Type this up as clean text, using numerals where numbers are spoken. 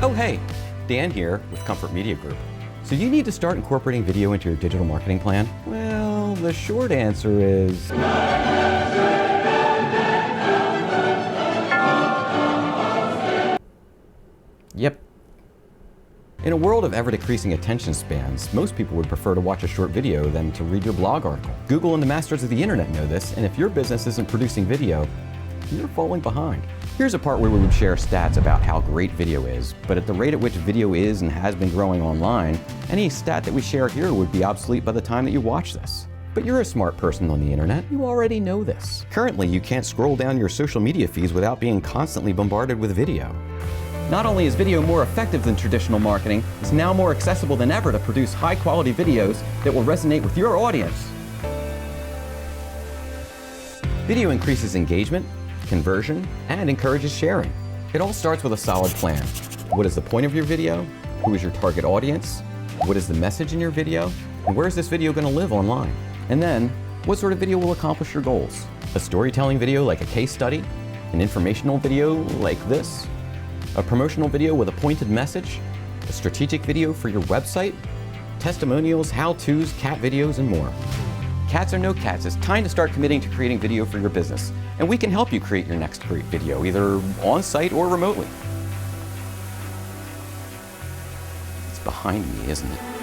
Oh hey, Dan here with Comfort Media Group. So you need to start incorporating video into your digital marketing plan? Well, the short answer is... Yep. In a world of ever-decreasing attention spans, most people would prefer to watch a short video than to read your blog article. Google and the masters of the internet know this, and if your business isn't producing video, you're falling behind. Here's a part where we would share stats about how great video is, but at the rate at which video is and has been growing online, any stat that we share here would be obsolete by the time that you watch this. But you're a smart person on the internet, you already know this. Currently, you can't scroll down your social media feeds without being constantly bombarded with video. Not only is video more effective than traditional marketing, it's now more accessible than ever to produce high-quality videos that will resonate with your audience. Video increases engagement, conversion, and encourages sharing. It all starts with a solid plan. What is the point of your video? Who is your target audience? What is the message in your video? And where is this video going to live online? And then, what sort of video will accomplish your goals? A storytelling video like a case study? An informational video like this? A promotional video with a pointed message? A strategic video for your website? Testimonials, how-tos, cat videos, and more. Cats or no cats, it's time to start committing to creating video for your business. And we can help you create your next great video, either on-site or remotely. It's behind me, isn't it?